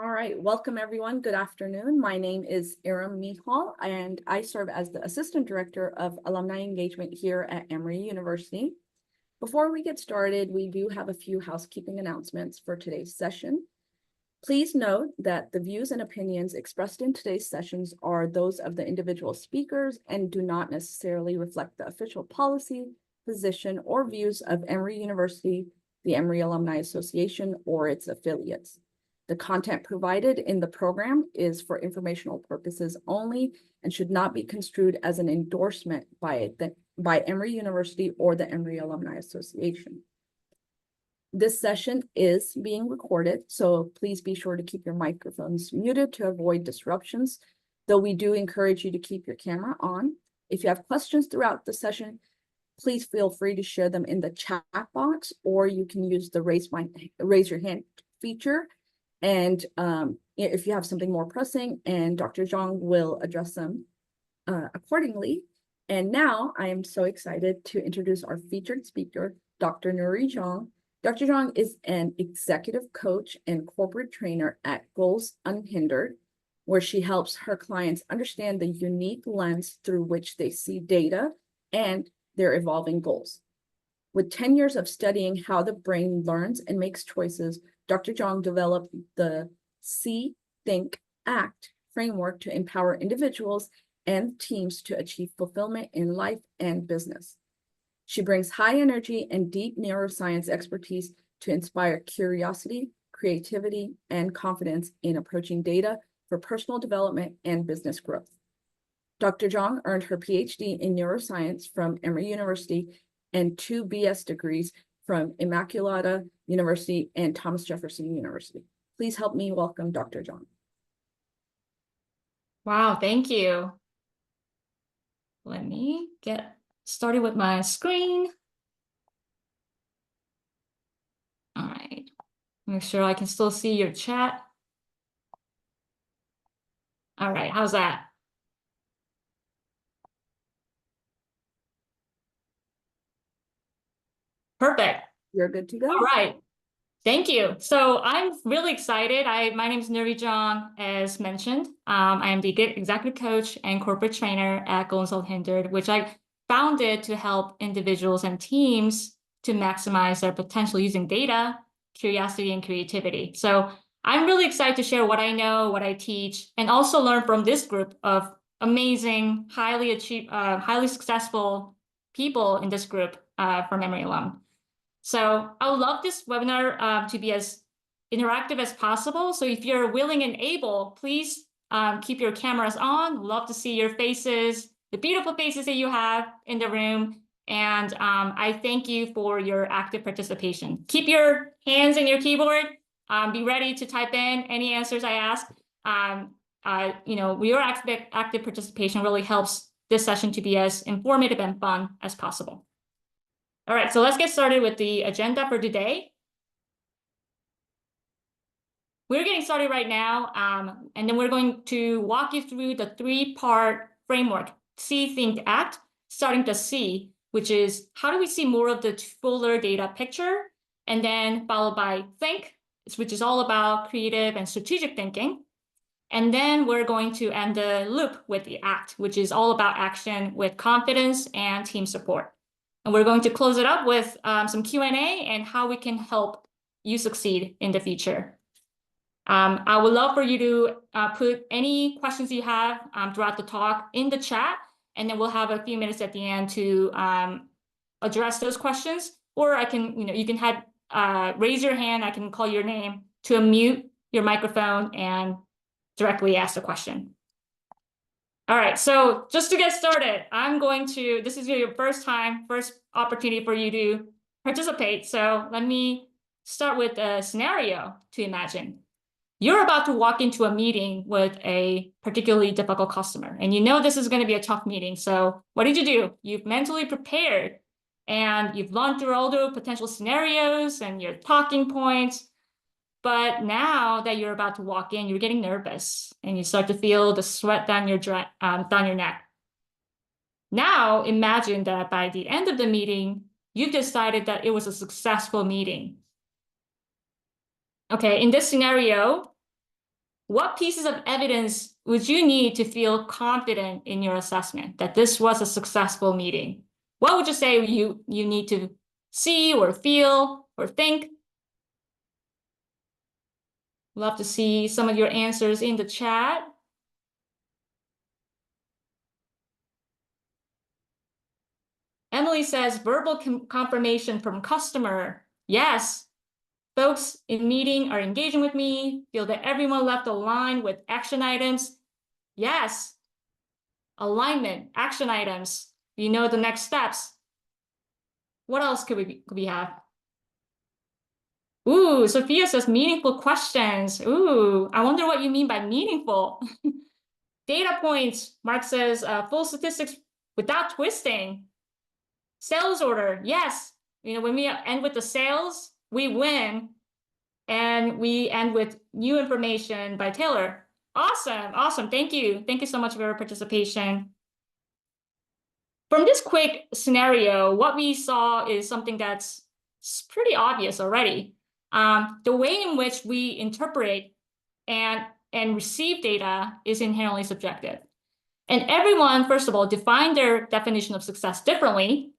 All right, welcome everyone. Good afternoon. My name is Aram Mihal, and I serve as the Assistant Director of Alumni Engagement here at Emory University. Before we get started, we do have a few housekeeping announcements for today's session. Please note that the views and opinions expressed in today's sessions are those of the individual speakers and do not necessarily reflect the official policy, position, or views of Emory University, the Emory Alumni Association, or its affiliates. The content provided in the program is for informational purposes only and should not be construed as an endorsement by Emory University or the Emory Alumni Association. This session is being recorded, so please be sure to keep your microphones muted to avoid disruptions, though we do encourage you to keep your camera on. If you have questions throughout the session, please feel free to share them in the chat box, or you can use the raise your hand feature. And if you have something more pressing, and Dr. Zhang will address them accordingly. And now I am so excited to introduce our featured speaker, Dr. Nuri Zhang. Dr. Zhang is an executive coach and corporate trainer at Goals Unhindered, where she helps her clients understand the unique lens through which they see data and their evolving goals. With 10 years of studying how the brain learns and makes choices, Dr. Zhang developed the See, Think, Act framework to empower individuals and teams to achieve fulfillment in life and business. She brings high energy and deep neuroscience expertise to inspire curiosity, creativity, and confidence in approaching data for personal development and business growth. Dr. Zhang earned her PhD in neuroscience from Emory University and 2 BS degrees from Immaculata University and Thomas Jefferson University. Please help me welcome Dr. Zhang. Wow, thank you. Let me get started with my screen. All right, make sure I can still see your chat. All right, how's that? Perfect. You're good to go. All right, thank you. So I'm really excited. My name is Nuri Zhang, as mentioned. I am the executive coach and corporate trainer at Goals Unhindered, which I founded to help individuals and teams to maximize their potential using data, curiosity, and creativity. So I'm really excited to share what I know, what I teach, and also learn from this group of amazing, highly successful people in this group from Emory alum. So I would love this webinar to be as interactive as possible. So if you're willing and able, please keep your cameras on. Love to see your faces, the beautiful faces that you have in the room. And I thank you for your active participation. Keep your hands in your keyboard. Be ready to type in any answers I ask. Your active participation really helps this session to be as informative and fun as possible. All right, so let's get started with the agenda for today. We're getting started right now, and then we're going to walk you through the 3-part framework, See, Think, Act, starting with C, which is how do we see more of the fuller data picture, and then followed by Think, which is all about creative and strategic thinking. And then we're going to end the loop with the Act, which is all about action with confidence and team support. And we're going to close it up with some Q&A and how we can help you succeed in the future. I would love for you to put any questions you have throughout the talk in the chat, and then we'll have a few minutes at the end to address those questions. Or you can raise your hand. I can call your name to unmute your microphone and directly ask the question. All right, so just to get started, this is your first opportunity for you to participate. So let me start with a scenario to imagine. You're about to walk into a meeting with a particularly difficult customer, and you know this is going to be a tough meeting. So what did you do? You've mentally prepared, and you've gone through all the potential scenarios and your talking points. But now that you're about to walk in, you're getting nervous and you start to feel the sweat down your neck. Now imagine that by the end of the meeting, you've decided that it was a successful meeting. Okay, in this scenario, what pieces of evidence would you need to feel confident in your assessment that this was a successful meeting? What would you say you need to see or feel or think? Love to see some of your answers in the chat. Emily says verbal confirmation from customer. Yes, folks in meeting are engaging with me, feel that everyone left aligned with action items. Yes, alignment, action items. You know the next steps. What else could we have? Ooh, Sophia says meaningful questions. Ooh, I wonder what you mean by meaningful. Data points. Mark says full statistics without twisting. Sales order. Yes. You know, when we end with the sales, we win. And we end with new information by Taylor. Awesome. Awesome. Thank you. Thank you so much for your participation. From this quick scenario, what we saw is something that's pretty obvious already. The way in which we interpret and receive data is inherently subjective. And everyone, first of all, define their definition of success differently.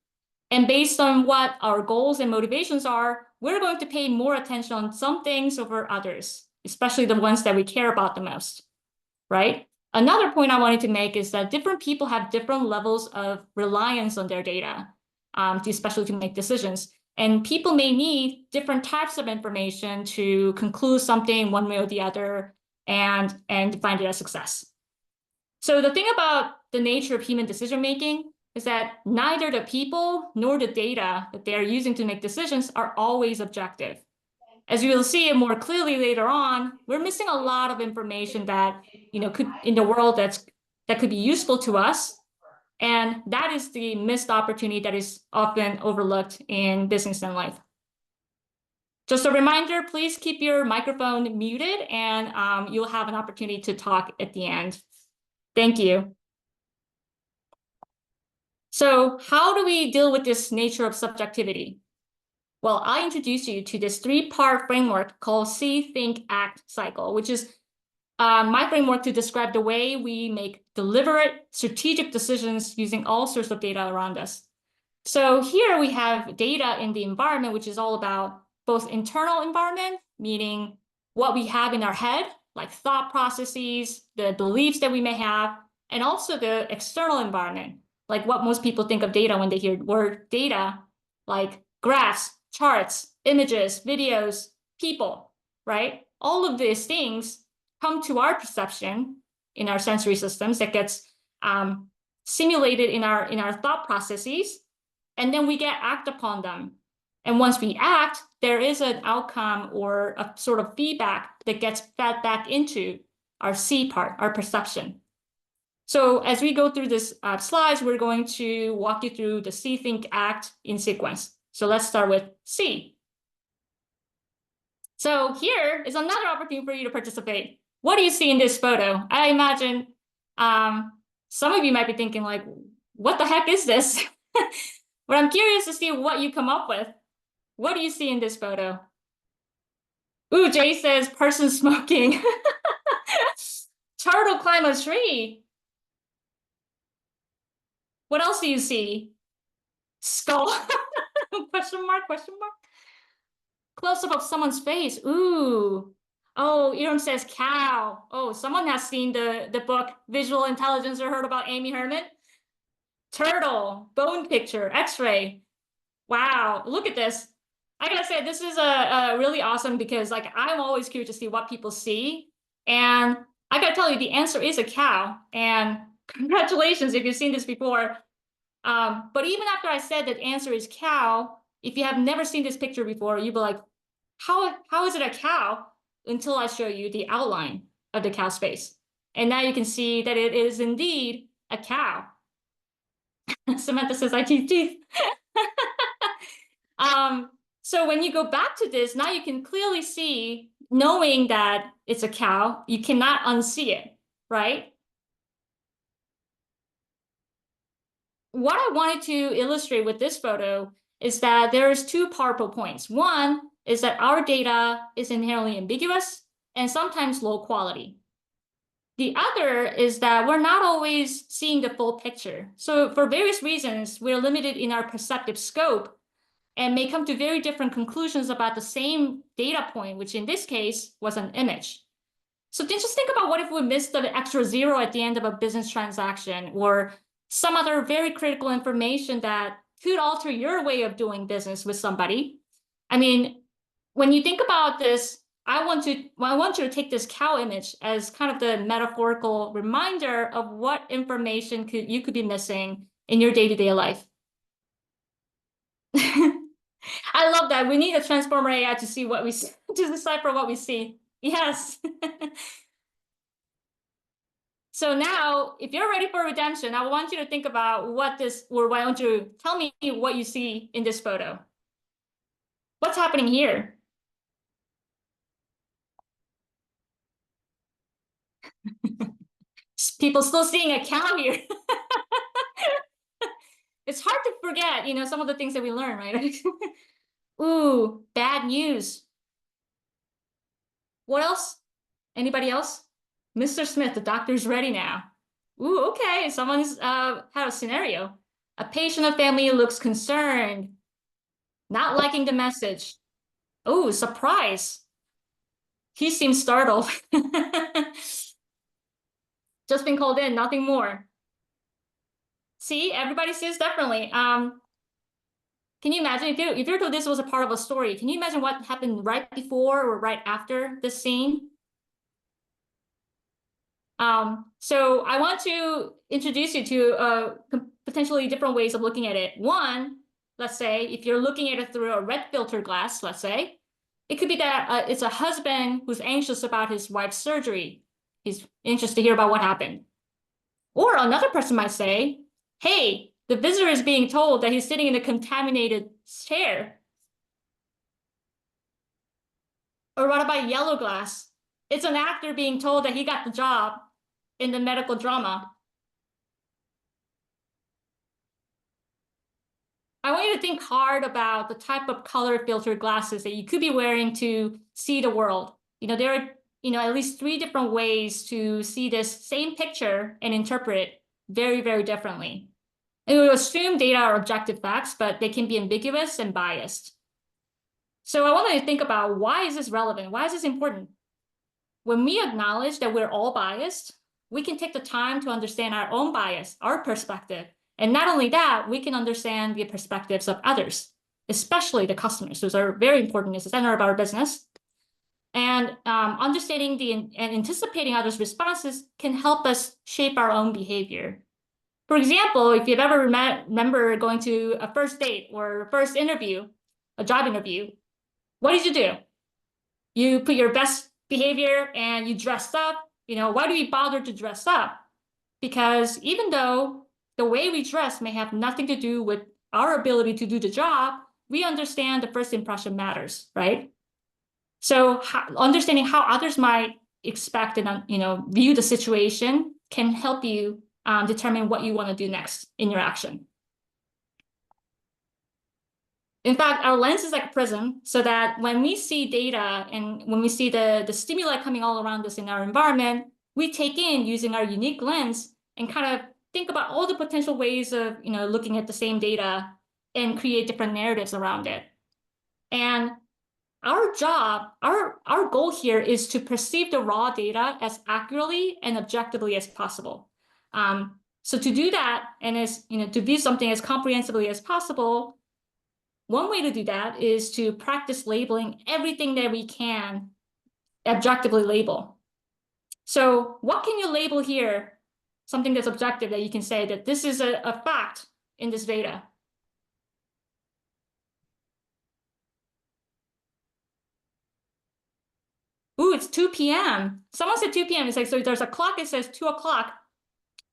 And based on what our goals and motivations are, we're going to pay more attention on some things over others, especially the ones that we care about the most, right? Another point I wanted to make is that different people have different levels of reliance on their data, especially to make decisions. And people may need different types of information to conclude something one way or the other and find it as success. So the thing about the nature of human decision-making is that neither the people nor the data that they are using to make decisions are always objective. As you will see more clearly later on, we're missing a lot of information that, you know, could in the world that could be useful to us. And that is the missed opportunity that is often overlooked in business and life. Just a reminder, please keep your microphone muted and you'll have an opportunity to talk at the end. Thank you. So how do we deal with this nature of subjectivity? Well, I introduce you to this 3-part framework called See, Think, Act cycle, which is my framework to describe the way we make deliberate, strategic decisions using all sorts of data around us. So here we have data in the environment, which is all about both internal environment, meaning what we have in our head, like thought processes, the beliefs that we may have, and also the external environment, like what most people think of data when they hear the word data, like graphs, charts, images, videos, people, right? All of these things come to our perception in our sensory systems that gets simulated in our thought processes, and then we get act upon them. And once we act, there is an outcome or a sort of feedback that gets fed back into our C part, our perception. So as we go through this slides, we're going to walk you through the See, Think, Act in sequence. So let's start with C. So here is another opportunity for you to participate. What do you see in this photo? I imagine some of you might be thinking like, what the heck is this? But I'm curious to see what you come up with. What do you see in this photo? Ooh, Jay says person smoking. Turtle climb a tree. What else do you see? Skull. Question mark, question mark. Close-up of someone's face. Ooh. Oh, Iram says cow. Oh, someone has seen the book Visual Intelligence or heard about Amy Herman. Turtle, bone picture, x-ray. Wow, look at this. I gotta say, this is a really awesome because like I'm always curious to see what people see. And I gotta tell you, the answer is a cow. And congratulations if you've seen this before. But even after I said that answer is cow, if you have never seen this picture before, you'd be like, how is it a cow? Until I show you the outline of the cow's face. And now you can see that it is indeed a cow. Samantha says, I teeth teeth. So when you go back to this, now you can clearly see, knowing that it's a cow, you cannot unsee it, right? What I wanted to illustrate with this photo is that there's 2 powerful points. One is that our data is inherently ambiguous and sometimes low quality. The other is that we're not always seeing the full picture. So for various reasons, we're limited in our perceptive scope and may come to very different conclusions about the same data point, which in this case was an image. So just think about what if we missed the extra zero at the end of a business transaction, or some other very critical information that could alter your way of doing business with somebody. I mean, when you think about this, I want you to take this cow image as kind of the metaphorical reminder of what information you could be missing in your day-to-day life. I love that. We need a transformer AI to see what we see, to decipher what we see. Yes. So now, if you're ready for redemption, I want you to think about why don't you tell me what you see in this photo? What's happening here? People still seeing a cow here. It's hard to forget, some of the things that we learn, right? Ooh, bad news. What else? Anybody else? Mr. Smith, the doctor's ready now. Ooh, okay, someone's had a scenario. A patient or family looks concerned, not liking the message. Oh, surprise. He seems startled. Just been called in, nothing more. See, everybody sees differently. Can you imagine if you're told this was a part of a story, can you imagine what happened right before or right after this scene? So I want to introduce you to potentially different ways of looking at it. One, let's say, if you're looking at it through a red filter glass, let's say, it could be that it's a husband who's anxious about his wife's surgery. He's anxious to hear about what happened. Or another person might say, hey, the visitor is being told that he's sitting in a contaminated chair. Or what about yellow glass? It's an actor being told that he got the job in the medical drama. I want you to think hard about the type of color filtered glasses that you could be wearing to see the world. There are, at least 3 different ways to see this same picture and interpret it very, very differently. And we assume data are objective facts, but they can be ambiguous and biased. So I want you to think about, why is this relevant? Why is this important? When we acknowledge that we're all biased, we can take the time to understand our own bias, our perspective. And not only that, we can understand the perspectives of others, especially the customers. Those are very important. It's the center of our business. And understanding and anticipating others' responses can help us shape our own behavior. For example, if you've ever remember going to a first date or first interview, a job interview, what did you do? You put your best behavior and you dressed up. Why do we bother to dress up? Because even though the way we dress may have nothing to do with our ability to do the job, we understand the first impression matters, right? So understanding how others might expect and view the situation can help you determine what you want to do next in your action. In fact, our lens is like a prism, so that when we see data and when we see the stimuli coming all around us in our environment, we take in using our unique lens and kind of think about all the potential ways of looking at the same data and create different narratives around it. And our job, our goal here is to perceive the raw data as accurately and objectively as possible. So to do that, and to view something as comprehensively as possible, one way to do that is to practice labeling everything that we can objectively label. So what can you label here? Something that's objective that you can say that this is a fact in this data. Ooh, it's 2 p.m. Someone said 2 p.m. It's like, so there's a clock that says 2 o'clock.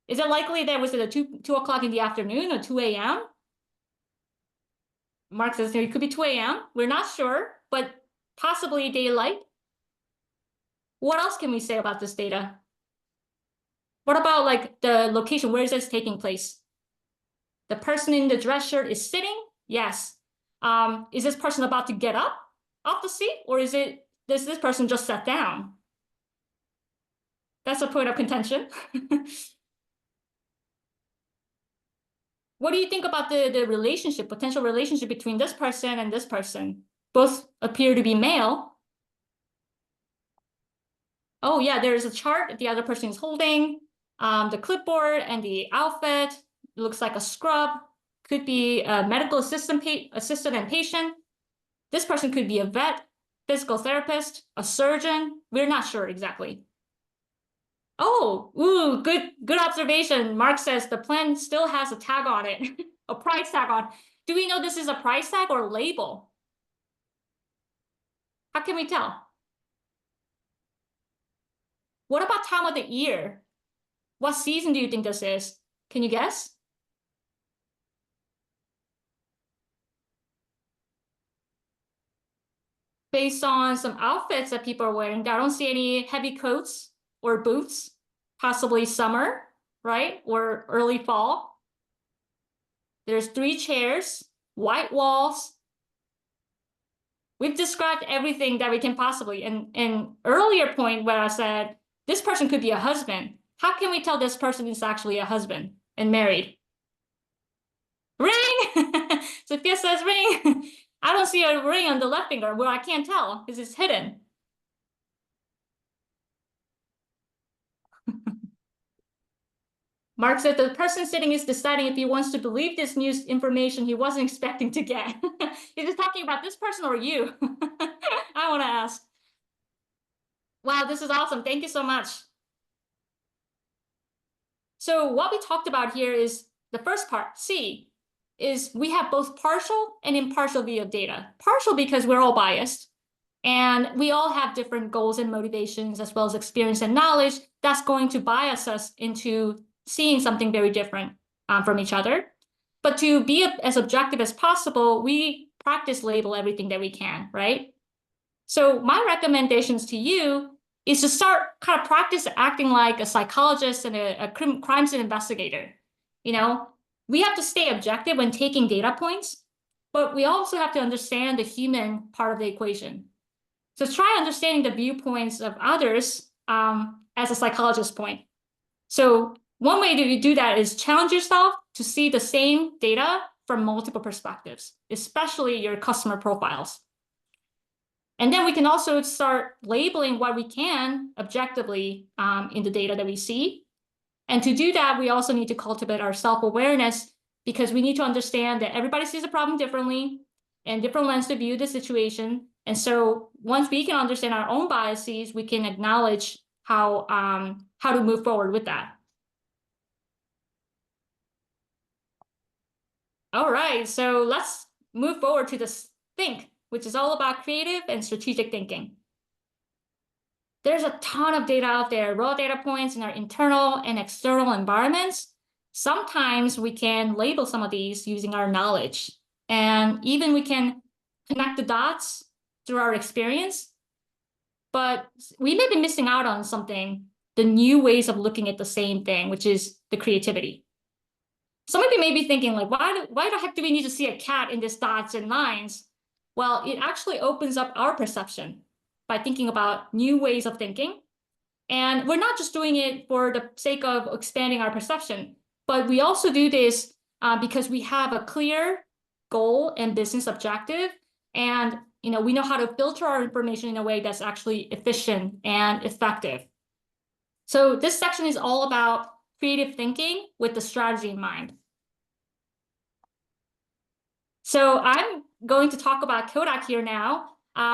Is it likely that was it a 2 o'clock in the afternoon or 2 a.m.? Mark says it could be 2 a.m. We're not sure, but possibly daylight. What else can we say about this data? What about like the location? Where is this taking place? The person in the dress shirt is sitting? Yes. Is this person about to get up off the seat, or is this person just sat down? That's a point of contention. What do you think about the relationship, potential relationship between this person and this person? Both appear to be male. Oh yeah, there's a chart the other person is holding. The clipboard and the outfit looks like a scrub. Could be a medical assistant and patient. This person could be a vet, physical therapist, a surgeon. We're not sure exactly. Oh, ooh, good observation. Mark says the plan still has a tag on it, a price tag on. Do we know this is a price tag or label? How can we tell? What about time of the year? What season do you think this is? Can you guess? Based on some outfits that people are wearing, I don't see any heavy coats or boots, possibly summer, right? Or early fall. There's 3 chairs, white walls. We've described everything that we can possibly. And an earlier point where I said, this person could be a husband. How can we tell this person is actually a husband and married? Ring! Sophia says ring. I don't see a ring on the left finger. Well, I can't tell because it's hidden. Mark said the person sitting is deciding if he wants to believe this news information he wasn't expecting to get. Is he talking about this person or you? I want to ask. Wow, this is awesome. Thank you so much. So what we talked about here is the first part, C, is we have both partial and impartial view of data. Partial because we're all biased, and we all have different goals and motivations, as well as experience and knowledge that's going to bias us into seeing something very different from each other. But to be as objective as possible, we practice label everything that we can, right? So my recommendations to you is to start kind of practice acting like a psychologist and a crime scene investigator. You know, we have to stay objective when taking data points, but we also have to understand the human part of the equation. So try understanding the viewpoints of others as a psychologist point. So one way to do that is challenge yourself to see the same data from multiple perspectives, especially your customer profiles. And then we can also start labeling what we can objectively in the data that we see. And to do that, we also need to cultivate our self-awareness because we need to understand that everybody sees the problem differently and different lens to view the situation. And so once we can understand our own biases, we can acknowledge how to move forward with that. All right, so let's move forward to this think, which is all about creative and strategic thinking. There's a ton of data out there, raw data points in our internal and external environments. Sometimes we can label some of these using our knowledge, and even we can connect the dots through our experience. But we may be missing out on something, the new ways of looking at the same thing, which is the creativity. Some of you may be thinking, like, why the heck do we need to see a cat in these dots and lines? Well, it actually opens up our perception by thinking about new ways of thinking. And we're not just doing it for the sake of expanding our perception, but we also do this because we have a clear goal and business objective. And we know how to filter our information in a way that's actually efficient and effective. So this section is all about creative thinking with the strategy in mind. So I'm going to talk about Kodak here now,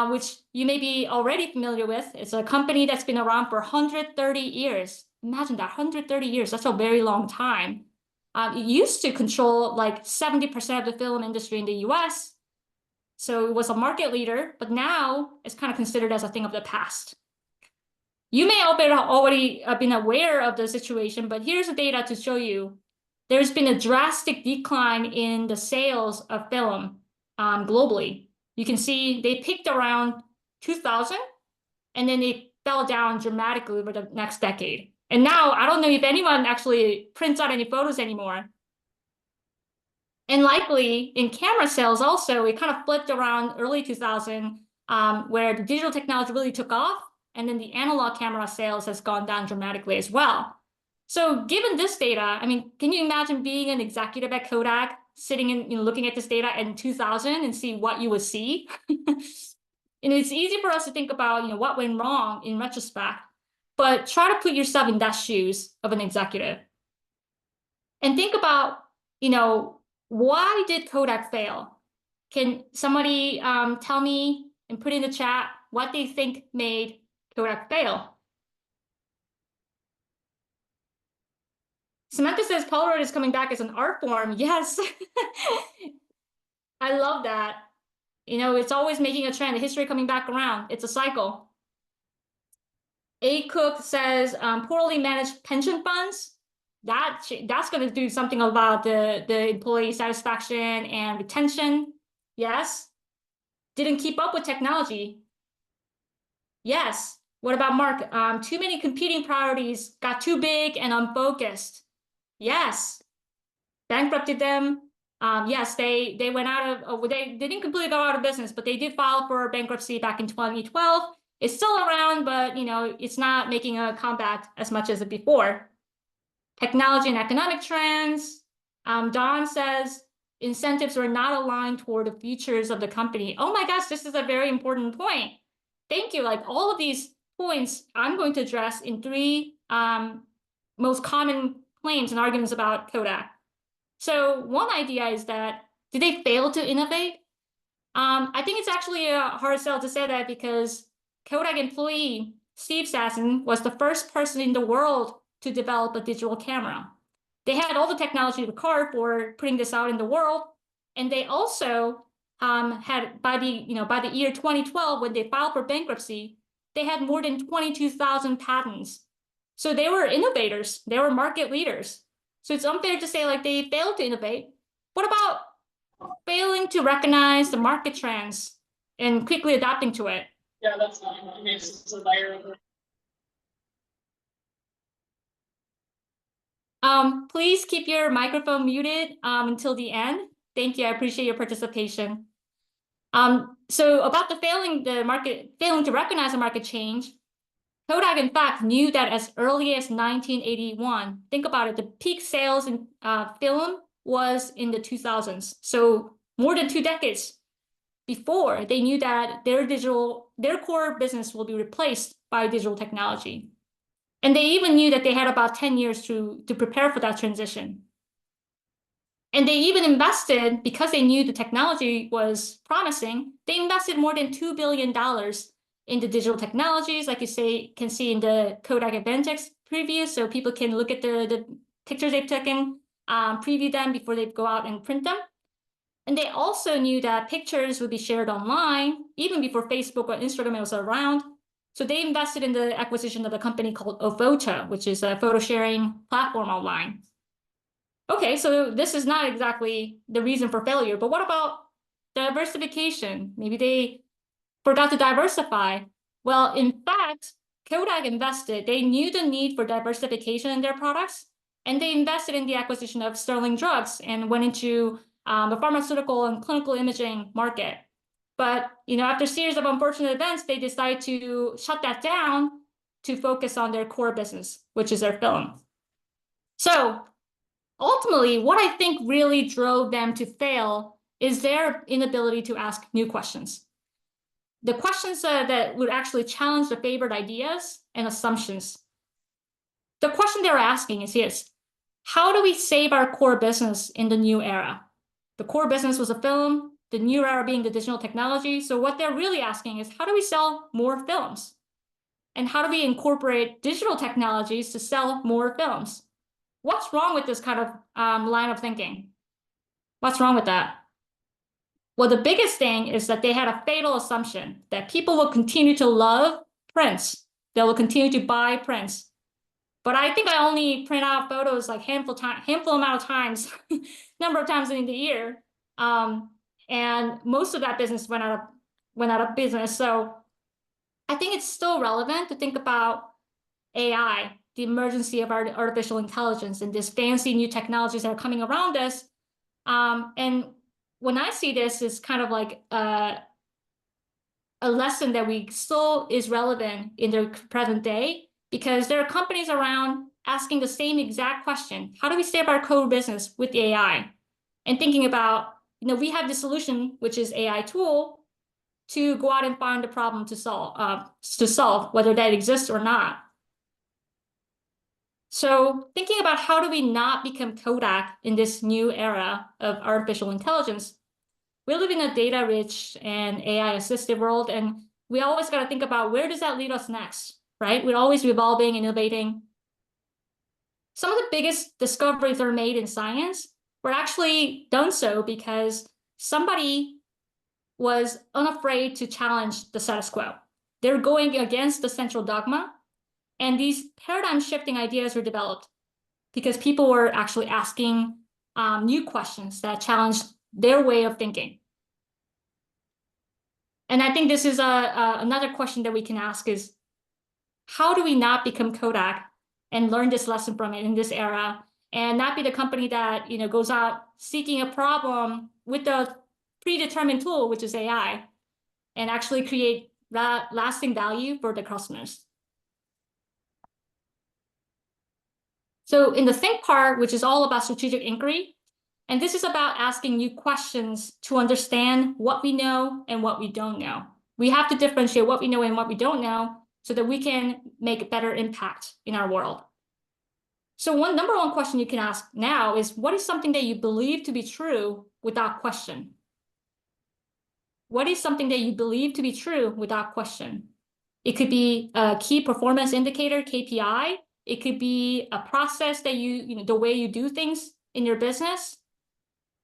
which you may be already familiar with. It's a company that's been around for 130 years. Imagine that, 130 years. That's a very long time. It used to control like 70% of the film industry in the US. So it was a market leader, but now it's kind of considered as a thing of the past. You may already have been aware of the situation, but here's the data to show you. There's been a drastic decline in the sales of film globally. You can see they peaked around 2000, and then they fell down dramatically over the next decade. And now, I don't know if anyone actually prints out any photos anymore. And likely, in camera sales also, it kind of flipped around early 2000, where the digital technology really took off. and then the analog camera sales has gone down dramatically as well. So given this data, I mean, can you imagine being an executive at Kodak, sitting and looking at this data in 2000 and see what you would see? And it's easy for us to think about what went wrong in retrospect, but try to put yourself in that shoes of an executive. And think about, why did Kodak fail? Can somebody tell me and put in the chat what they think made Kodak fail? Samantha says Polaroid is coming back as an art form. Yes. I love that. It's always making a trend, the history coming back around. It's a cycle. A Cook says poorly managed pension funds. That's going to do something about the employee satisfaction and retention. Yes. Didn't keep up with technology. Yes. What about Mark? Too many competing priorities, got too big and unfocused. Yes. Bankrupted them. Yes, they went out of, they didn't completely go out of business, but they did file for bankruptcy back in 2012. It's still around, but it's not making a comeback as much as before. Technology and economic trends. Don says incentives are not aligned toward the futures of the company. Oh my gosh, this is a very important point. Thank you. Like all of these points I'm going to address in three most common claims and arguments about Kodak. So one idea is that, did they fail to innovate? I think it's actually a hard sell to say that because Kodak employee Steve Sasson was the first person in the world to develop a digital camera. They had all the technology required for putting this out in the world, and they also had by the year 2012 when they filed for bankruptcy, they had more than 22,000 patents. So they were innovators. They were market leaders. So it's unfair to say like they failed to innovate. What about failing to recognize the market trends and quickly adapting to it? Yeah, that's fine. I mean, it's a layer of Please keep your microphone muted until the end. Thank you. I appreciate your participation. So about the failing to recognize the market change, Kodak, in fact, knew that as early as 1981. Think about it. The peak sales in film was in the 2000s. So more than 2 decades before, they knew that their core business will be replaced by digital technology. And they even knew that they had about 10 years to prepare for that transition. And they even invested, because they knew the technology was promising, they invested more than $2 billion in the digital technologies, like you can see in the Kodak Advantex preview, so people can look at the pictures they've taken, preview them before they go out and print them. And they also knew that pictures would be shared online, even before Facebook or Instagram was around. So they invested in the acquisition of a company called Ovota, which is a photo sharing platform online. Okay, so this is not exactly the reason for failure, but what about diversification? Maybe they forgot to diversify. Well, in fact, Kodak invested. They knew the need for diversification in their products, and they invested in the acquisition of Sterling Drugs and went into the pharmaceutical and clinical imaging market. But after a series of unfortunate events, they decided to shut that down to focus on their core business, which is their film. So ultimately, what I think really drove them to fail is their inability to ask new questions. The questions that would actually challenge the favored ideas and assumptions. The question they're asking is this: how do we save our core business in the new era? The core business was a film, the new era being the digital technology. So what they're really asking is, how do we sell more films? And how do we incorporate digital technologies to sell more films? What's wrong with this kind of line of thinking? What's wrong with that? Well, the biggest thing is that they had a fatal assumption that people will continue to love prints. They will continue to buy prints. But I think I only print out photos like handful amount of times, number of times in the year. And most of that business went out of business. So I think it's still relevant to think about AI, the emergency of artificial intelligence and these fancy new technologies that are coming around us. And when I see this, it's kind of like a a lesson that we still is relevant in the present day, because there are companies around asking the same exact question. How do we stay up our core business with the AI? And thinking about, we have the solution, which is AI tool, to go out and find the problem to solve, whether that exists or not. So thinking about how do we not become Kodak in this new era of artificial intelligence, we live in a data-rich and AI-assisted world, and we always got to think about where does that lead us next, right? We're always evolving, innovating. Some of the biggest discoveries that are made in science were actually done so because somebody was unafraid to challenge the status quo. They're going against the central dogma, and these paradigm-shifting ideas were developed because people were actually asking new questions that challenged their way of thinking. And I think this is another question that we can ask is, how do we not become Kodak and learn this lesson from it in this era, and not be the company that goes out seeking a problem with the predetermined tool, which is AI, and actually create lasting value for the customers. So in the think part, which is all about strategic inquiry, and this is about asking new questions to understand what we know and what we don't know. We have to differentiate what we know and what we don't know so that we can make a better impact in our world. So number one question you can ask now is, what is something that you believe to be true without question? What is something that you believe to be true without question? It could be a key performance indicator, KPI. It could be a process that the way you do things in your business.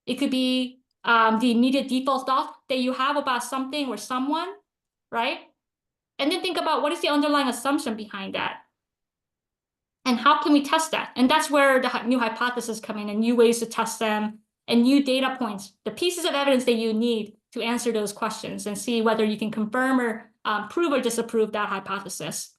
It could be the immediate default thought that you have about something or someone, right? And then think about what is the underlying assumption behind that? And how can we test that? And that's where the new hypotheses come in, and new ways to test them, and new data points, the pieces of evidence that you need to answer those questions and see whether you can confirm or prove or disapprove that hypothesis.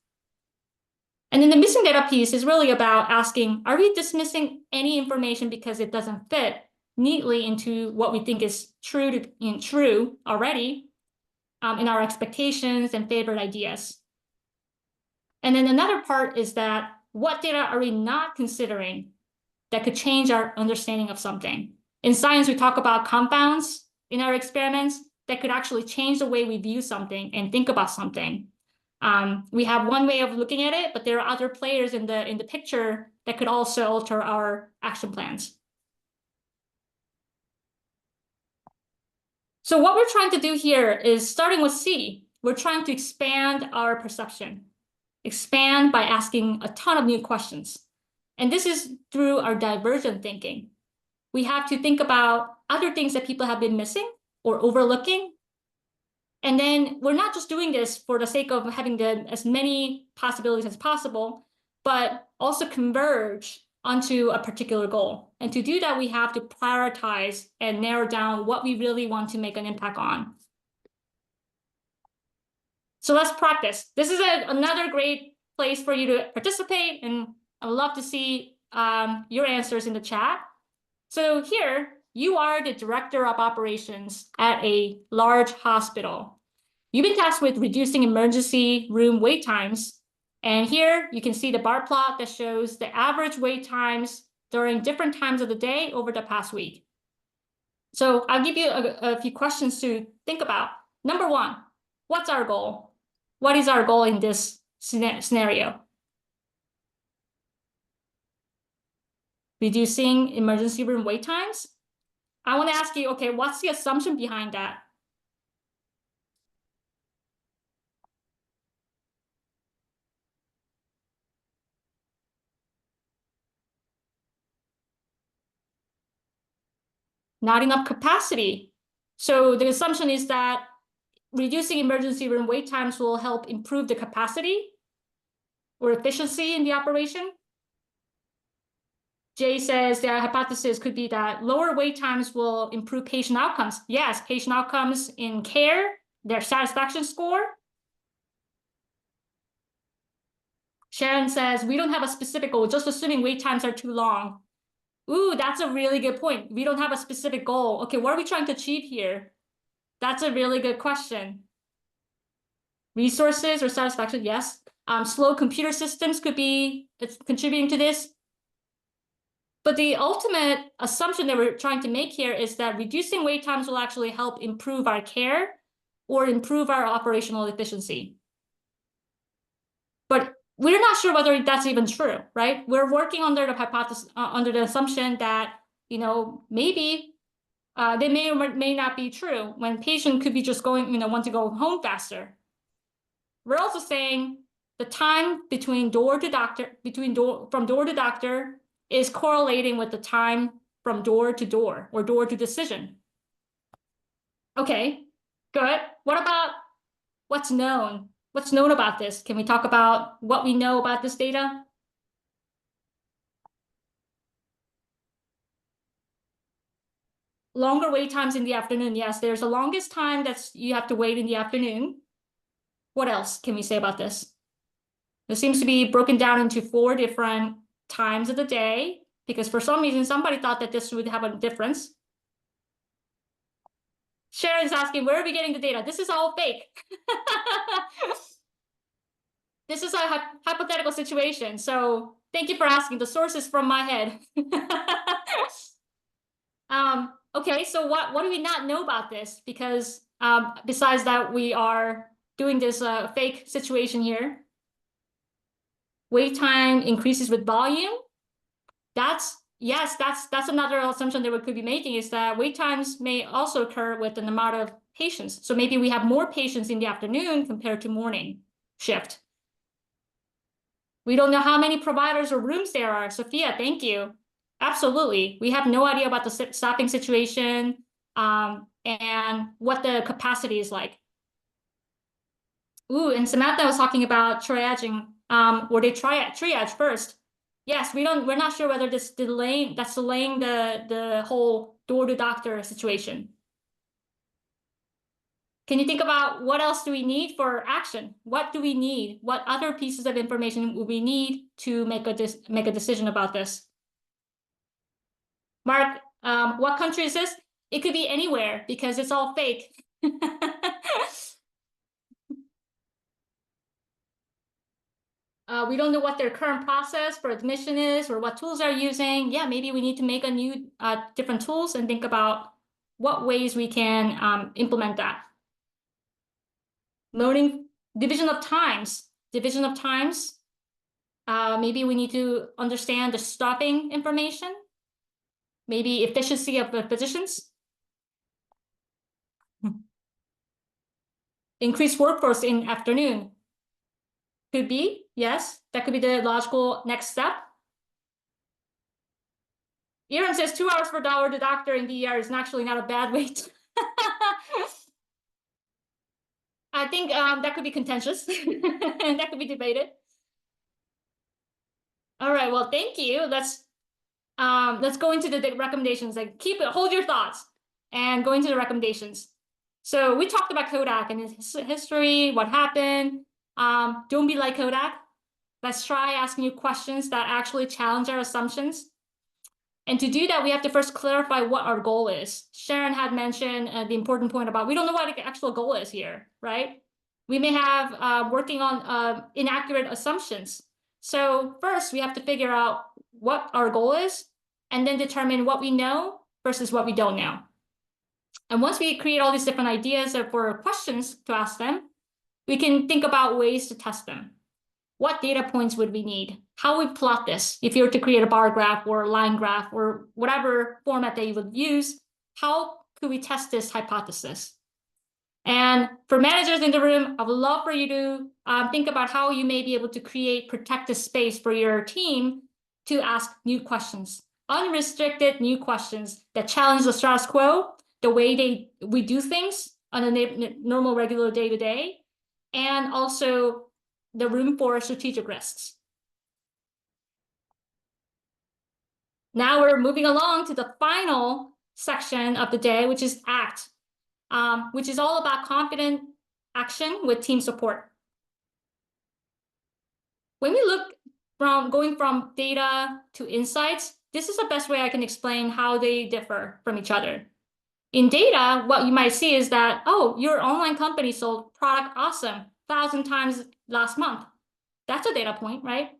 And then the missing data piece is really about asking, are we dismissing any information because it doesn't fit neatly into what we think is true already in our expectations and favorite ideas? And then another part is that, what data are we not considering that could change our understanding of something? In science, we talk about compounds in our experiments that could actually change the way we view something and think about something. We have one way of looking at it, but there are other players in the picture that could also alter our action plans. So what we're trying to do here is, starting with C, we're trying to expand our perception. Expand by asking a ton of new questions. And this is through our divergent thinking. We have to think about other things that people have been missing or overlooking. And then we're not just doing this for the sake of having as many possibilities as possible, but also converge onto a particular goal. And to do that, we have to prioritize and narrow down what we really want to make an impact on. So let's practice. This is another great place for you to participate, and I would love to see your answers in the chat. So here, you are the director of operations at a large hospital. You've been tasked with reducing emergency room wait times. And here you can see the bar plot that shows the average wait times during different times of the day over the past week. So I'll give you a few questions to think about. Number one, what's our goal? What is our goal in this scenario? Reducing emergency room wait times? I want to ask you, okay, what's the assumption behind that? Not enough capacity. So the assumption is that reducing emergency room wait times will help improve the capacity or efficiency in the operation. Jay says the hypothesis could be that lower wait times will improve patient outcomes. Yes, patient outcomes in care, their satisfaction score. Sharon says, we don't have a specific goal, just assuming wait times are too long. Ooh, that's a really good point. We don't have a specific goal. Okay, what are we trying to achieve here? That's a really good question. Resources or satisfaction, yes. Slow computer systems could be contributing to this. But the ultimate assumption that we're trying to make here is that reducing wait times will actually help improve our care or improve our operational efficiency. But we're not sure whether that's even true, right? We're working under the hypothesis, under the assumption that, maybe they may or may not be true when patient could be just going, want to go home faster. We're also saying the time between door to doctor, from door to doctor is correlating with the time from door to door or door to decision. Okay, good. What about what's known? What's known about this? Can we talk about what we know about this data? Longer wait times in the afternoon. Yes, there's the longest time that's you have to wait in the afternoon. What else can we say about this? It seems to be broken down into 4 different times of the day, because for some reason, somebody thought that this would have a difference. Sharon's asking, where are we getting the data? This is all fake. This is a hypothetical situation. So thank you for asking. The source is from my head. Okay, so what do we not know about this? Because besides that, we are doing this fake situation here. Wait time increases with volume. That's another assumption that we could be making, is that wait times may also occur with an amount of patients. So maybe we have more patients in the afternoon compared to morning shift. We don't know how many providers or rooms there are. Sophia, thank you. Absolutely. We have no idea about the staffing situation and what the capacity is like. Ooh, and Samantha was talking about triaging. Or they triage first. Yes, we're not sure whether that's delaying the whole door to doctor situation. Can you think about what else do we need for action? What do we need? What other pieces of information will we need to make a decision about this? Mark, what country is this? It could be anywhere because it's all fake. We don't know what their current process for admission is or what tools they're using. Yeah, maybe we need to make a new different tools and think about what ways we can implement that. Loading, division of times. Maybe we need to understand the staffing information. Maybe efficiency of the physicians. Increased workforce in afternoon. Could be, yes. That could be the logical next step. Aaron says 2 hours for door to doctor in DER is actually not a bad wait. I think that could be contentious. That could be debated. All right, well, thank you. Let's go into the recommendations. Like, hold your thoughts and go into the recommendations. So we talked about Kodak and his history, what happened. Don't be like Kodak. Let's try asking you questions that actually challenge our assumptions. And to do that, we have to first clarify what our goal is. Sharon had mentioned the important point about we don't know what the actual goal is here, right? We may have working on inaccurate assumptions. So first, we have to figure out what our goal is and then determine what we know versus what we don't know. And once we create all these different ideas for questions to ask them, we can think about ways to test them. What data points would we need? How would we plot this? If you were to create a bar graph or a line graph or whatever format that you would use, how could we test this hypothesis? And for managers in the room, I would love for you to think about how you may be able to create protected space for your team to ask new questions, unrestricted new questions that challenge the status quo, the way we do things on a normal, regular day-to-day, and also the room for strategic risks. Now we're moving along to the final section of the day, which is ACT, which is all about confident action with team support. When we look going from data to insights, this is the best way I can explain how they differ from each other. In data, what you might see is that, oh, your online company sold product, awesome. 1,000 times last month. That's a data point, right?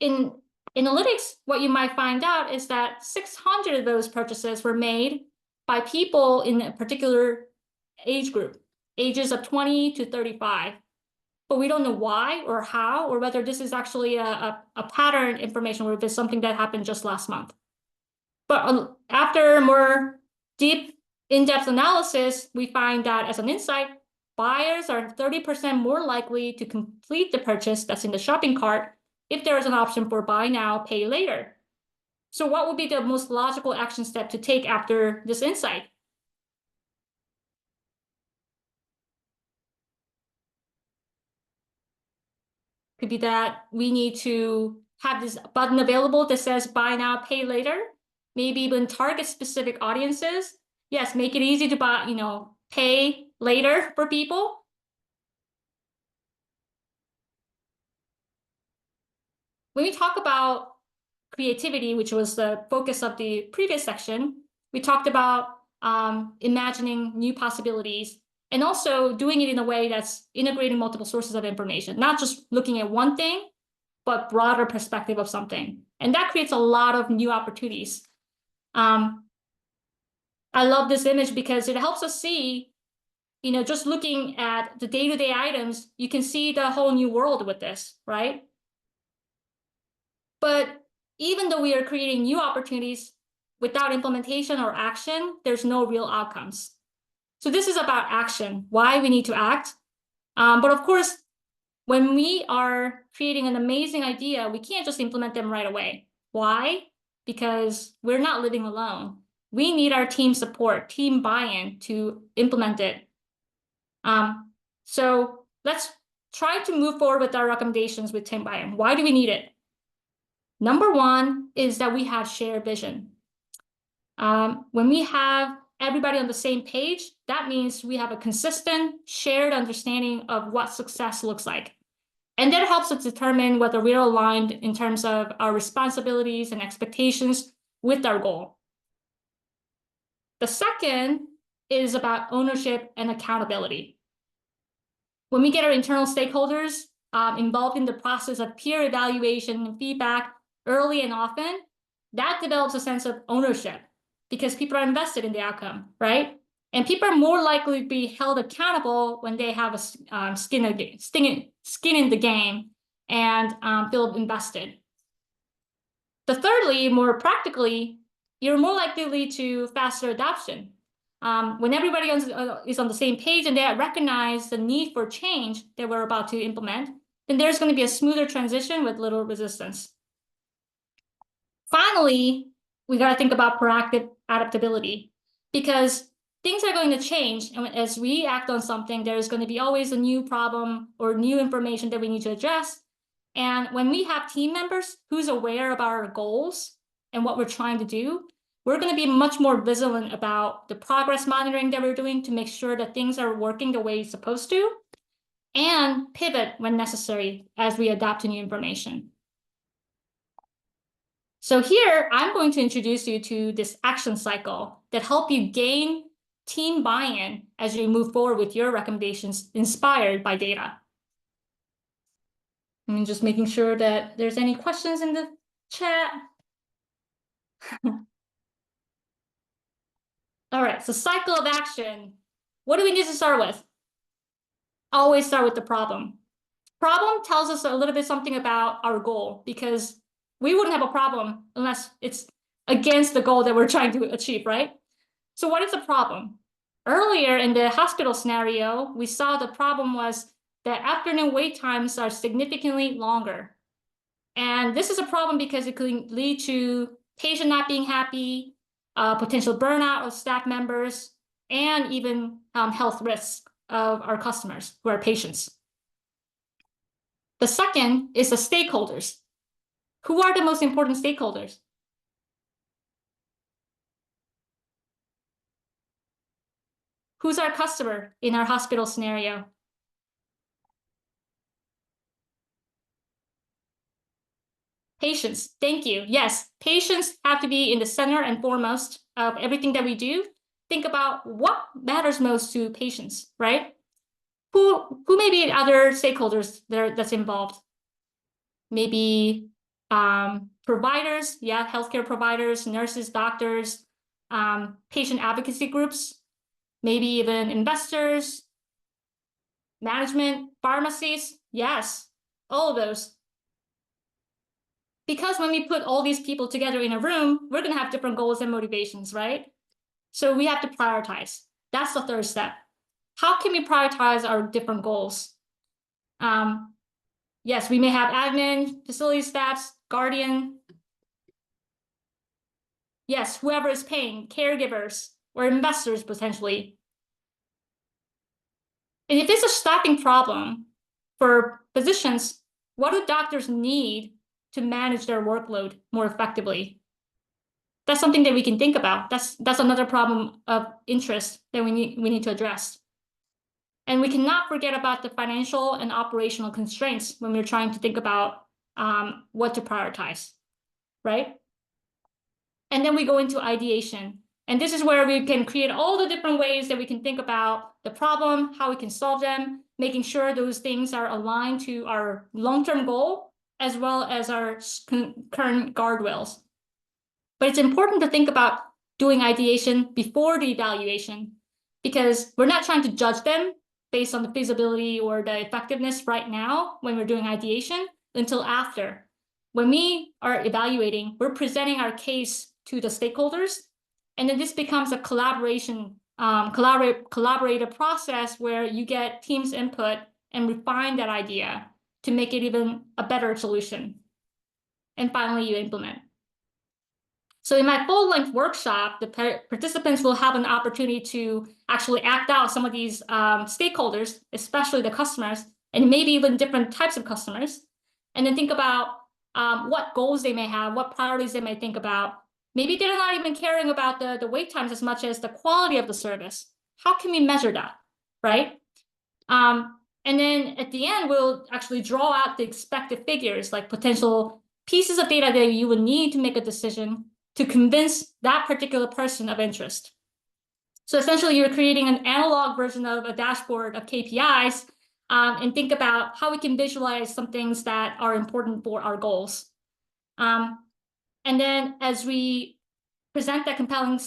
In analytics, what you might find out is that 600 of those purchases were made by people in a particular age group, ages of 20 to 35. But we don't know why or how, or whether this is actually a pattern information, or if it's something that happened just last month. But after more deep, in-depth analysis, we find that as an insight, buyers are 30% more likely to complete the purchase that's in the shopping cart if there is an option for buy now, pay later. So what would be the most logical action step to take after this insight? Could be that we need to have this button available that says buy now, pay later. Maybe even target specific audiences. Yes, make it easy to buy, pay later for people. When we talk about creativity, which was the focus of the previous section, we talked about imagining new possibilities and also doing it in a way that's integrating multiple sources of information, not just looking at one thing, but broader perspective of something. And that creates a lot of new opportunities. I love this image because it helps us see, just looking at the day-to-day items, you can see the whole new world with this, right? But even though we are creating new opportunities, without implementation or action, there's no real outcomes. So this is about action, why we need to act. But of course, when we are creating an amazing idea, we can't just implement them right away. Why? Because we're not living alone. We need our team support, team buy-in to implement it. So let's try to move forward with our recommendations with team buy-in. Why do we need it? Number one is that we have shared vision. When we have everybody on the same page, that means we have a consistent, shared understanding of what success looks like. And that helps us determine whether we're aligned in terms of our responsibilities and expectations with our goal. The second is about ownership and accountability. When we get our internal stakeholders involved in the process of peer evaluation and feedback early and often, that develops a sense of ownership because people are invested in the outcome, right? And people are more likely to be held accountable when they have a skin in the game and feel invested. The thirdly, more practically, you're more likely to lead to faster adoption. When everybody is on the same page and they recognize the need for change that we're about to implement, then there's going to be a smoother transition with little resistance. Finally, we got to think about proactive adaptability because things are going to change. And as we act on something, there's going to be always a new problem or new information that we need to address. And when we have team members who's aware of our goals and what we're trying to do, we're going to be much more vigilant about the progress monitoring that we're doing to make sure that things are working the way it's supposed to and pivot when necessary as we adapt to new information. So here, I'm going to introduce you to this action cycle that help you gain team buy-in as you move forward with your recommendations inspired by data. I'm just making sure that there's any questions in the chat. All right, so cycle of action. What do we need to start with? Always start with the problem. Problem tells us a little bit something about our goal because we wouldn't have a problem unless it's against the goal that we're trying to achieve, right? So what is the problem? Earlier in the hospital scenario, we saw the problem was that afternoon wait times are significantly longer. And this is a problem because it could lead to patient not being happy, potential burnout of staff members, and even health risks of our customers who are patients. The second is the stakeholders. Who are the most important stakeholders? Who's our customer in our hospital scenario? Patients, thank you. Yes, patients have to be in the center and foremost of everything that we do. Think about what matters most to patients, right? Who may be other stakeholders that's involved? Maybe providers, yeah, healthcare providers, nurses, doctors, patient advocacy groups, maybe even investors, management, pharmacies, yes, all of those. Because when we put all these people together in a room, we're gonna have different goals and motivations, right? So we have to prioritize. That's the third step. How can we prioritize our different goals? Yes, we may have admin, facility staffs, guardian. Yes, whoever is paying, caregivers, or investors potentially. And if it's a staffing problem for physicians, what do doctors need to manage their workload more effectively? That's something that we can think about. That's another problem of interest that we need to address. And we cannot forget about the financial and operational constraints when we're trying to think about what to prioritize, right? And then we go into ideation. And this is where we can create all the different ways that we can think about the problem, how we can solve them, making sure those things are aligned to our long-term goal, as well as our current guardrails. But it's important to think about doing ideation before the evaluation, because we're not trying to judge them based on the feasibility or the effectiveness right now when we're doing ideation until after. When we are evaluating, we're presenting our case to the stakeholders, and then this becomes a collaborative process where you get teams' input and refine that idea to make it even a better solution. And finally, you implement. So in my full-length workshop, the participants will have an opportunity to actually act out some of these stakeholders, especially the customers, and maybe even different types of customers, and then think about what goals they may have, what priorities they may think about. Maybe they're not even caring about the wait times as much as the quality of the service. How can we measure that, right? And then at the end, we'll actually draw out the expected figures, like potential pieces of data that you would need to make a decision to convince that particular person of interest. So essentially, you're creating an analog version of a dashboard of KPIs, and think about how we can visualize some things that are important for our goals. And then as we present that compelling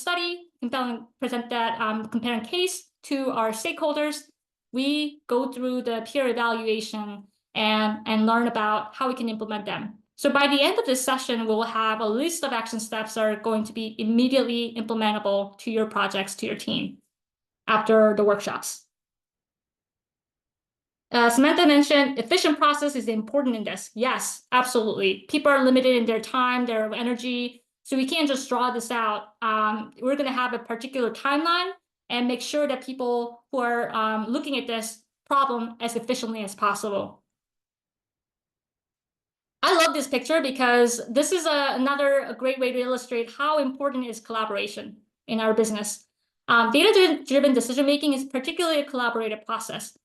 comparing case to our stakeholders, we go through the peer evaluation and learn about how we can implement them. So by the end of this session, we'll have a list of action steps that are going to be immediately implementable to your projects, to your team after the workshops. Samantha mentioned efficient process is important in this. Yes, absolutely. People are limited in their time, their energy. So we can't just draw this out. We're going to have a particular timeline and make sure that people who are looking at this problem as efficiently as possible. I love this picture because this is another great way to illustrate how important is collaboration in our business. Data-driven decision-making is particularly a collaborative process.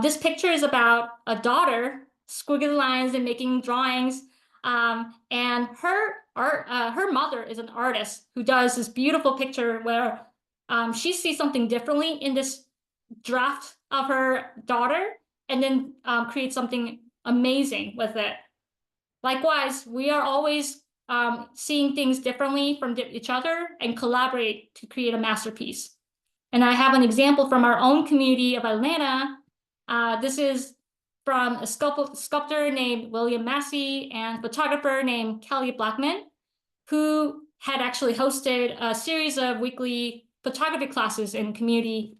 This picture is about a daughter squiggling lines and making drawings. And her mother is an artist who does this beautiful picture where she sees something differently in this draft of her daughter, and then creates something amazing with it. Likewise, we are always seeing things differently from each other and collaborate to create a masterpiece. And I have an example from our own community of Atlanta. This is from a sculptor named William Massey and photographer named Kelly Blackman, who had actually hosted a series of weekly photography classes in community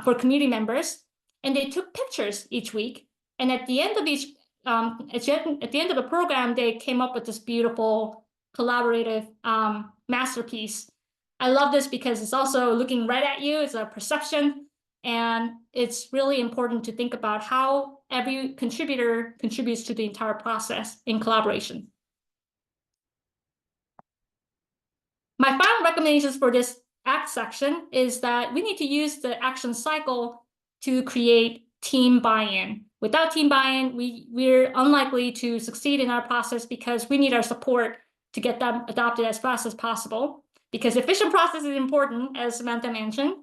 for community members. And they took pictures each week. And at the end of each at the end of the program, they came up with this beautiful collaborative masterpiece. I love this because it's also looking right at you. It's a perception, and it's really important to think about how every contributor contributes to the entire process in collaboration. My final recommendations for this ACT section is that we need to use the action cycle to create team buy-in. Without team buy-in, we're unlikely to succeed in our process because we need our support to get them adopted as fast as possible, because efficient process is important, as Samantha mentioned.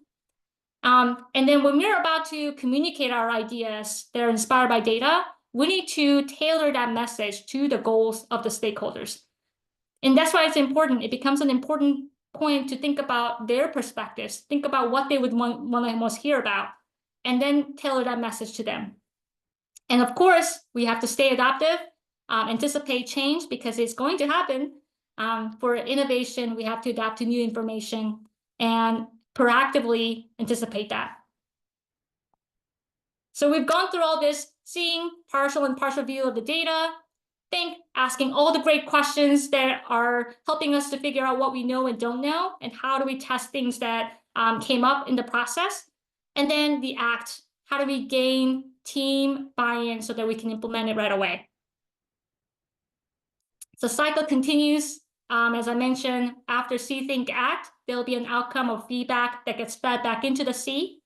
And then when we're about to communicate our ideas that are inspired by data, we need to tailor that message to the goals of the stakeholders. And that's why it's important. It becomes an important point to think about their perspectives, think about what they would want to most hear about, and then tailor that message to them. And of course, we have to stay adaptive, anticipate change because it's going to happen. For innovation, we have to adapt to new information and proactively anticipate that. So we've gone through all this, seeing partial and partial view of the data, asking all the great questions that are helping us to figure out what we know and don't know, and how do we test things that came up in the process. And then the act, how do we gain team buy-in so that we can implement it right away. The cycle continues. As I mentioned, after see, think, act, there'll be an outcome of feedback that gets fed back into the C,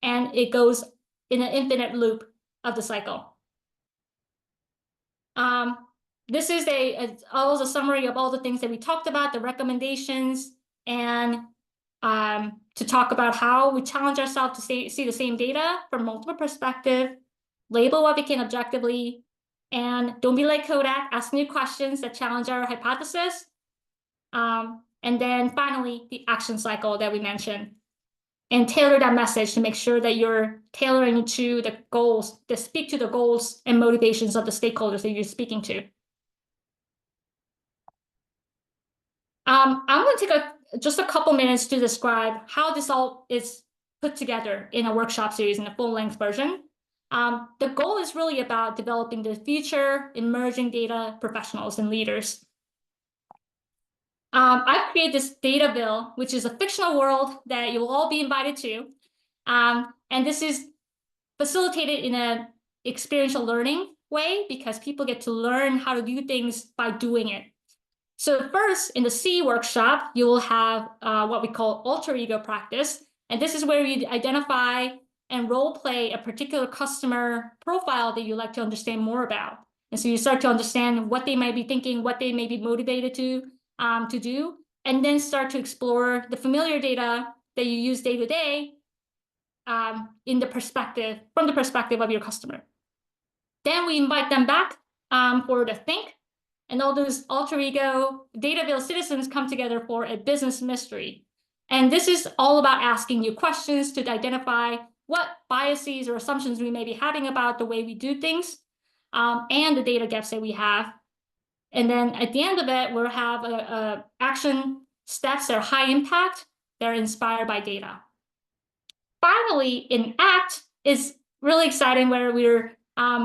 and it goes in an infinite loop of the cycle. This is a summary of all the things that we talked about, the recommendations, and to talk about how we challenge ourselves to see the same data from multiple perspectives, label what we can objectively, and don't be like Kodak, ask new questions that challenge our hypothesis. And then finally, the action cycle that we mentioned. And tailor that message to make sure that you're tailoring to the goals, that speak to the goals and motivations of the stakeholders that you're speaking to. I'm going to take just a couple minutes to describe how this all is put together in a workshop series in a full-length version. The goal is really about developing the future emerging data professionals and leaders. I've created this Dataville, which is a fictional world that you'll all be invited to. And this is facilitated in an experiential learning way because people get to learn how to do things by doing it. So first, in the C workshop, you will have what we call alter ego practice. And this is where you identify and role play a particular customer profile that you'd like to understand more about. And so you start to understand what they might be thinking, what they may be motivated to do, and then start to explore the familiar data that you use day to day from the perspective of your customer. Then we invite them back for the think, and all those alter ego Dataville citizens come together for a business mystery. And this is all about asking you questions to identify what biases or assumptions we may be having about the way we do things, and the data gaps that we have. And then at the end of it, we'll have action steps that are high impact, that are inspired by data. Finally, in ACT is really exciting, where we're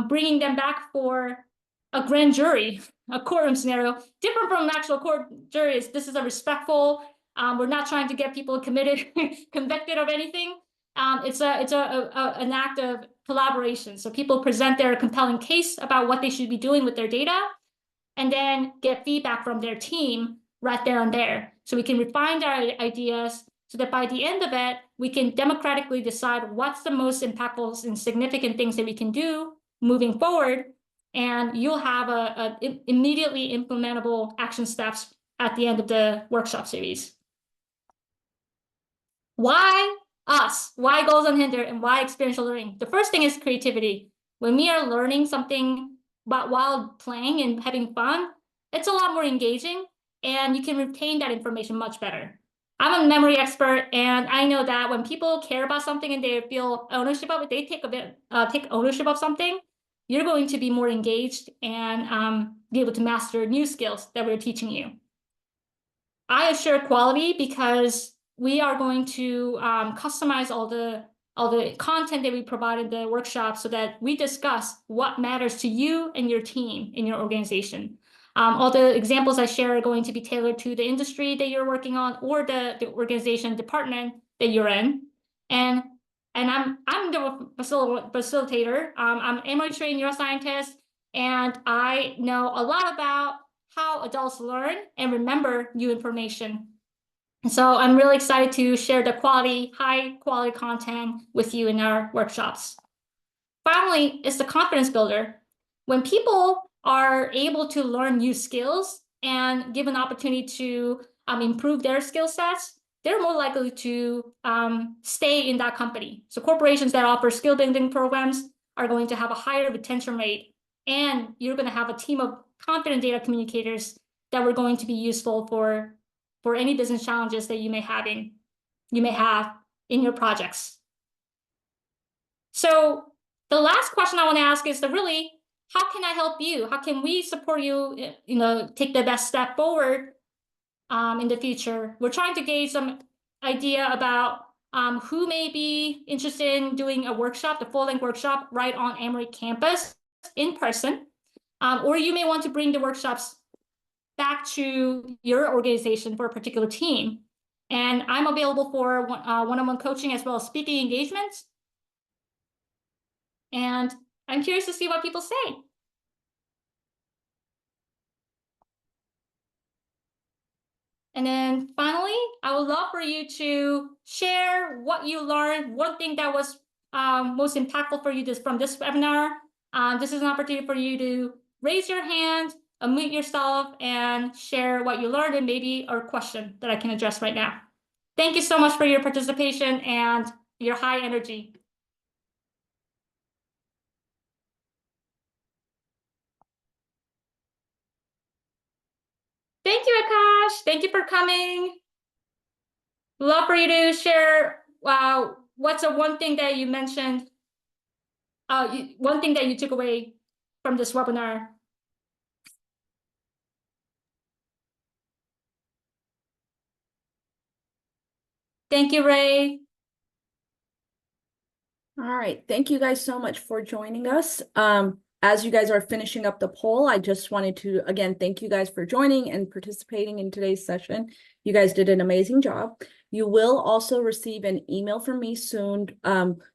bringing them back for a grand jury, a courtroom scenario, different from an actual court jury. This is a respectful. We're not trying to get people convicted of anything. It's an act of collaboration. So people present their compelling case about what they should be doing with their data, and then get feedback from their team right there and there. So we can refine our ideas so that by the end of it, we can democratically decide what's the most impactful and significant things that we can do moving forward. And you'll have immediately implementable action steps at the end of the workshop series. Why us? Why Goals Unhindered, and why experiential learning? The first thing is creativity. When we are learning something but while playing and having fun, it's a lot more engaging, and you can retain that information much better. I'm a memory expert, and I know that when people care about something and they feel ownership of it, they take ownership of something, you're going to be more engaged and be able to master new skills that we're teaching you. I assure quality because we are going to customize all the content that we provide in the workshop so that we discuss what matters to you and your team in your organization. All the examples I share are going to be tailored to the industry that you're working on or the organization department that you're in. And I'm the facilitator. I'm an Emory trained neuroscientist, and I know a lot about how adults learn and remember new information. So I'm really excited to share the high quality content with you in our workshops. Finally, it's the confidence builder. When people are able to learn new skills and give an opportunity to improve their skill sets, they're more likely to stay in that company. So corporations that offer skill building programs are going to have a higher retention rate, and you're going to have a team of confident data communicators that are going to be useful for any business challenges that you may have in your projects. So the last question I want to ask is really, how can I help you? How can we support you, take the best step forward in the future? We're trying to gauge some idea about who may be interested in doing a workshop, the full-length workshop, right on Emory campus in person. Or you may want to bring the workshops back to your organization for a particular team. And I'm available for one-on-one coaching as well as speaking engagements. And I'm curious to see what people say. And then finally, I would love for you to share what you learned, one thing that was most impactful for you from this webinar. This is an opportunity for you to raise your hand, unmute yourself, and share what you learned and maybe a question that I can address right now. Thank you so much for your participation and your high energy. Thank you, Akash. Thank you for coming. Love for you to share what's one thing that you mentioned, one thing that you took away from this webinar. Thank you, Ray. All right, thank you guys so much for joining us. As you guys are finishing up the poll, I just wanted to, again, thank you guys for joining and participating in today's session. You guys did an amazing job. You will also receive an email from me soon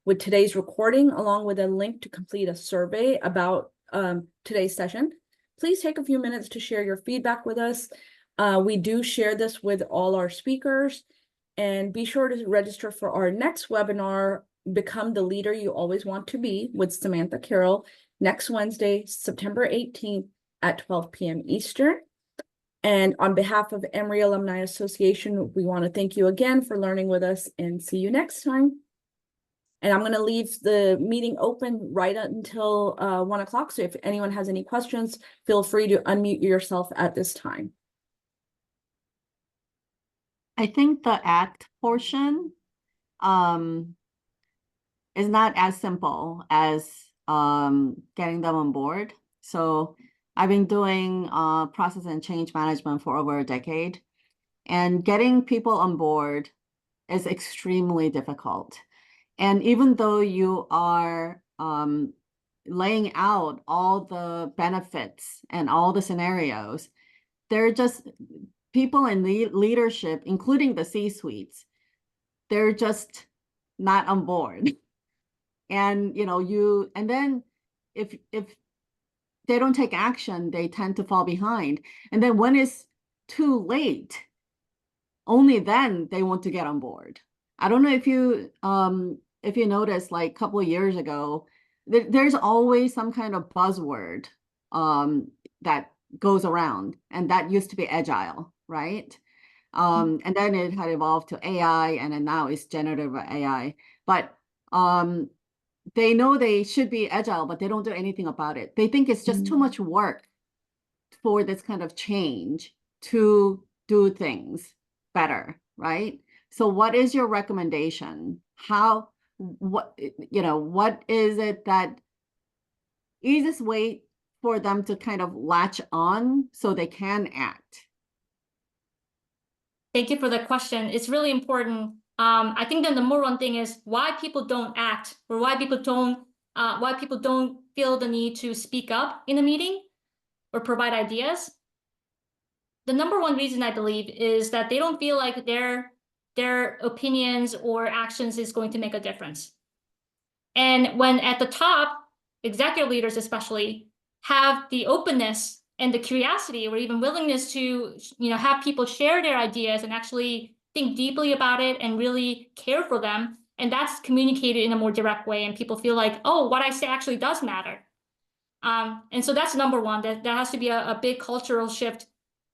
with today's recording, along with a link to complete a survey about today's session. Please take a few minutes to share your feedback with us. We do share this with all our speakers, and be sure to register for our next webinar, Become the Leader You Always Want to Be, with Samantha Carroll, next Wednesday, September 18th at 12 p.m. Eastern. And on behalf of Emory Alumni Association, we want to thank you again for learning with us and see you next time. And I'm going to leave the meeting open right until 1 o'clock. So if anyone has any questions, feel free to unmute yourself at this time. I think the ACT portion is not as simple as getting them on board. So I've been doing process and change management for over a decade, and getting people on board is extremely difficult. And even though you are laying out all the benefits and all the scenarios, they're just people in leadership, including the C-suites, they're just not on board. And and then if they don't take action, they tend to fall behind. And then when it's too late, only then they want to get on board. I don't know if you noticed, like a couple of years ago, there's always some kind of buzzword that goes around, and that used to be agile, right? And then it had evolved to AI, and then now it's generative AI. But they know they should be agile, but they don't do anything about it. They think it's just too much work for this kind of change to do things better, right? So what is your recommendation? What is it that easiest way for them to kind of latch on so they can act? Thank you for the question. It's really important. I think the number one thing is why people don't act, or why people don't feel the need to speak up in a meeting or provide ideas. The number one reason, I believe, is that they don't feel like their opinions or actions is going to make a difference. And when at the top, executive leaders especially have the openness and the curiosity or even willingness to have people share their ideas and actually think deeply about it and really care for them, and that's communicated in a more direct way, and people feel like, oh, what I say actually does matter. And so that's number one. That has to be a big cultural shift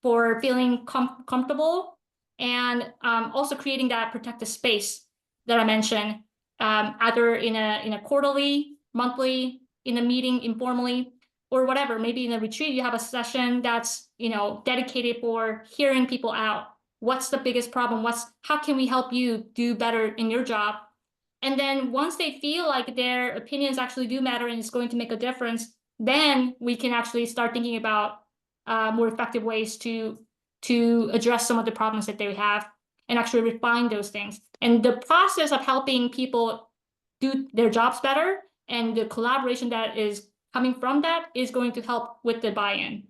for feeling comfortable and also creating that protective space that I mentioned, either in a quarterly, monthly, in a meeting informally, or whatever. Maybe in a retreat, you have a session that's, you know, dedicated for hearing people out. What's the biggest problem? How can we help you do better in your job? And then once they feel like their opinions actually do matter and it's going to make a difference, then we can actually start thinking about more effective ways to address some of the problems that they have and actually refine those things. And the process of helping people do their jobs better and the collaboration that is coming from that is going to help with the buy-in.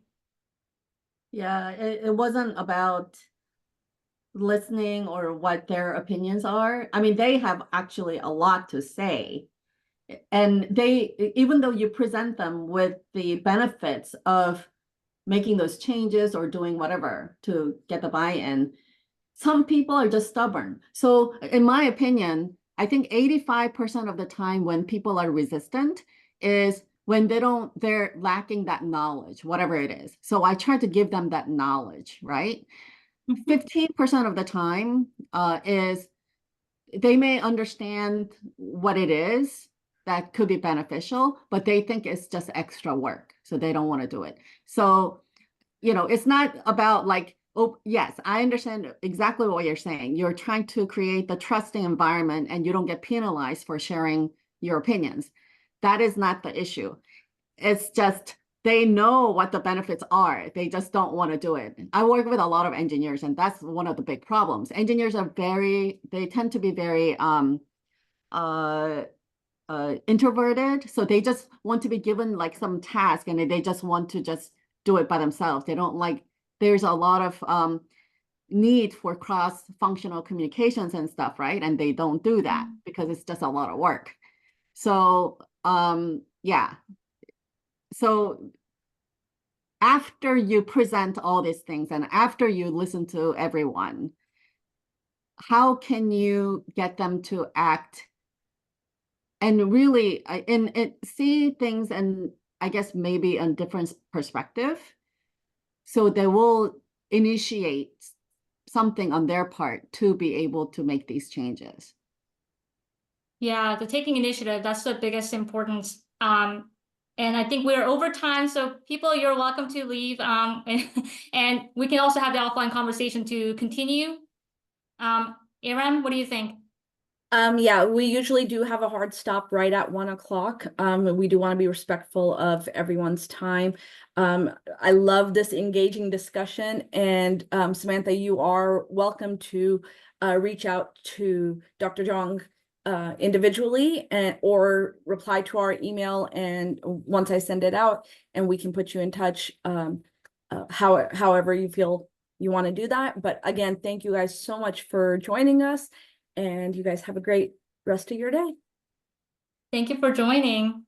Yeah, it wasn't about listening or what their opinions are. I mean, they have actually a lot to say. And they, even though you present them with the benefits of making those changes or doing whatever to get the buy-in, some people are just stubborn. So in my opinion, I think 85% of the time when people are resistant is when they're lacking that knowledge, whatever it is. So I try to give them that knowledge, right? 15% of the time is they may understand what it is that could be beneficial, but they think it's just extra work. So they don't want to do it. So, you know, it's not about like, oh, yes, I understand exactly what you're saying. You're trying to create the trusting environment and you don't get penalized for sharing your opinions. That is not the issue. It's just they know what the benefits are. They just don't want to do it. I work with a lot of engineers, and that's one of the big problems. Engineers are they tend to be very introverted. So they just want to be given like some task and they just want to just do it by themselves. They don't like, there's a lot of need for cross-functional communications and stuff, right? And they don't do that because it's just a lot of work. So yeah. So after you present all these things and after you listen to everyone, how can you get them to act and really see things and I guess maybe a different perspective? So they will initiate something on their part to be able to make these changes. Yeah, the taking initiative, that's the biggest importance. And I think we're over time, so people, you're welcome to leave. And we can also have the offline conversation to continue. Aaron, what do you think? Yeah, we usually do have a hard stop right at 1 o'clock. We do want to be respectful of everyone's time. I love this engaging discussion, and Samantha, you are welcome to reach out to Dr. Zhang individually or reply to our email, and once I send it out, and we can put you in touch however you feel you want to do that. But again, thank you guys so much for joining us. And you guys have a great rest of your day. Thank you for joining.